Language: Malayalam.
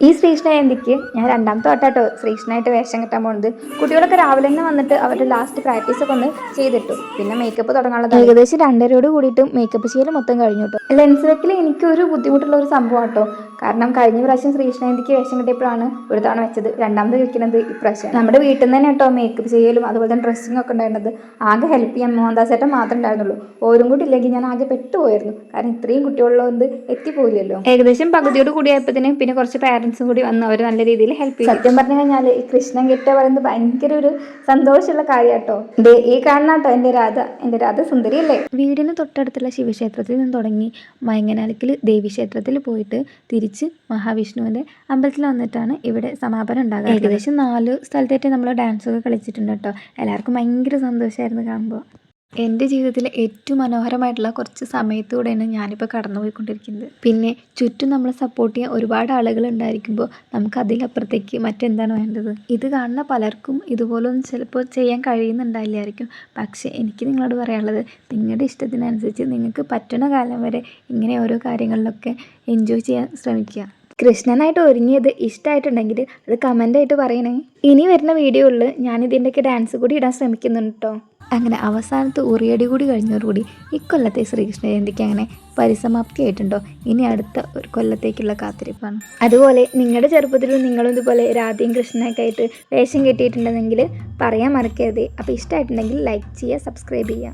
ഈ ശ്രീകൃഷ്ണജയന്തിക്ക് ഞാൻ രണ്ടാമത്തെ വട്ടാട്ടോ ശ്രീകൃഷ്ണനായിട്ട് വേഷം കെട്ടാൻ പോകുന്നത്. കുട്ടികളൊക്കെ രാവിലെ തന്നെ വന്നിട്ട് അവരുടെ ലാസ്റ്റ് പ്രാക്ടീസ് ഒക്കെ ഒന്ന് ചെയ്തിട്ടു. പിന്നെ മേക്കപ്പ് തുടങ്ങാനുള്ളത് ഏകദേശം 2:30 കൂടിയിട്ട് മേക്കപ്പ് ചെയ്യൽ മൊത്തം കഴിഞ്ഞു കേട്ടോ. ലെൻസ് വെക്കിൽ എനിക്കൊരു ബുദ്ധിമുട്ടുള്ള ഒരു സംഭവം കേട്ടോ. കാരണം കഴിഞ്ഞ പ്രാവശ്യം ശ്രീകൃഷ്ണജയന്തിക്ക് വേഷം കെട്ടിയപ്പോഴാണ് ഒരു തവണ വെച്ചത്. രണ്ടാമത് വെക്കുന്നത് ഇപ്രാവശ്യം. നമ്മുടെ വീട്ടിൽ നിന്ന് തന്നെ കേട്ടോ മേക്കപ്പ് ചെയ്യലും അതുപോലെ തന്നെ ഡ്രസ്സിങ് ഒക്കെ ഉണ്ടായിരുന്നത്. ആകെ ഹെൽപ്പ് ചെയ്യാൻ മോഹൻദാസേട്ടൻ മാത്രമേ ഉണ്ടായിരുന്നുള്ളൂ. ഓരും കൂടി ഇല്ലെങ്കിൽ ഞാൻ ആകെ പെട്ടുപോയിരുന്നു. കാരണം ഇത്രയും കുട്ടികളുള്ളതുകൊണ്ട് എത്തിപ്പോയില്ലല്ലോ. ഏകദേശം പകുതിയോട് കൂടിയായപ്പോഴത്തേന് പിന്നെ കുറച്ച് പാരൻസും കൂടി വന്ന് അവർ നല്ല രീതിയിൽ ഹെൽപ്പ് ചെയ്യും. സത്യം പറഞ്ഞു കഴിഞ്ഞാൽ ഈ കൃഷ്ണൻ കെട്ടുക പറയുന്നത് ഭയങ്കര ഒരു സന്തോഷമുള്ള കാര്യമാട്ടോ. ഈ കാണാട്ടോ എൻ്റെ രാധ സുന്ദരിയല്ലേ. വീടിന് തൊട്ടടുത്തുള്ള ശിവക്ഷേത്രത്തിൽ നിന്ന് തുടങ്ങി മയങ്ങനാലിക്കൽ ദേവീക്ഷേത്രത്തിൽ പോയിട്ട് തിരിച്ച് മഹാവിഷ്ണുവിൻ്റെ അമ്പലത്തിൽ വന്നിട്ടാണ് ഇവിടെ സമാപനം ഉണ്ടാകുക. ഏകദേശം 4 സ്ഥലത്തായിട്ട് നമ്മൾ ഡാൻസ് ഒക്കെ കളിച്ചിട്ടുണ്ട് കേട്ടോ. എല്ലാവർക്കും ഭയങ്കര സന്തോഷമായിരുന്നു കാണുമ്പോൾ. എൻ്റെ ജീവിതത്തിലെ ഏറ്റവും മനോഹരമായിട്ടുള്ള കുറച്ച് സമയത്തൂടെയാണ് ഞാനിപ്പോൾ കടന്നുപോയിക്കൊണ്ടിരിക്കുന്നത്. പിന്നെ ചുറ്റും നമ്മളെ സപ്പോർട്ട് ചെയ്യാൻ ഒരുപാട് ആളുകൾ ഉണ്ടായിരിക്കുമ്പോൾ നമുക്ക് അതിലപ്പുറത്തേക്ക് മറ്റെന്താണ് വേണ്ടത്? ഇത് കാണുന്ന പലർക്കും ഇതുപോലൊന്നും ചിലപ്പോൾ ചെയ്യാൻ കഴിയുന്നുണ്ടാവില്ലായിരിക്കും. പക്ഷേ എനിക്ക് നിങ്ങളോട് പറയാനുള്ളത്, നിങ്ങളുടെ ഇഷ്ടത്തിനനുസരിച്ച് നിങ്ങൾക്ക് പറ്റുന്ന കാലം വരെ ഇങ്ങനെ ഓരോ കാര്യങ്ങളിലൊക്കെ എൻജോയ് ചെയ്യാൻ ശ്രമിക്കുക. കൃഷ്ണനായിട്ട് ഒരുങ്ങിയത് ഇഷ്ടമായിട്ടുണ്ടെങ്കിൽ അത് കമൻ്റായിട്ട് പറയണേ. ഇനി വരുന്ന വീഡിയോയിൽ ഞാനിതിൻ്റെയൊക്കെ ഡാൻസ് കൂടി ഇടാൻ ശ്രമിക്കുന്നുണ്ട് കേട്ടോ. അങ്ങനെ അവസാനത്തെ ഉറിയടി കൂടി കഴിഞ്ഞതോടുകൂടി ഇക്കൊല്ലത്തെ ശ്രീകൃഷ്ണ ജയന്തിക്ക് അങ്ങനെ പരിസമാപ്തി ആയിട്ടുണ്ടോ. ഇനി അടുത്ത ഒരു കൊല്ലത്തേക്കുള്ള കാത്തിരിപ്പാണ്. അതുപോലെ നിങ്ങളുടെ ചെറുപ്പത്തിലും നിങ്ങളും ഇതുപോലെ രാധയും കൃഷ്ണനൊക്കെ ആയിട്ട് വേഷം കെട്ടിയിട്ടുണ്ടെങ്കിൽ പറയാൻ മറക്കരുത്. അപ്പോൾ ഇഷ്ടമായിട്ടുണ്ടെങ്കിൽ ലൈക്ക് ചെയ്യുക, സബ്സ്ക്രൈബ് ചെയ്യുക.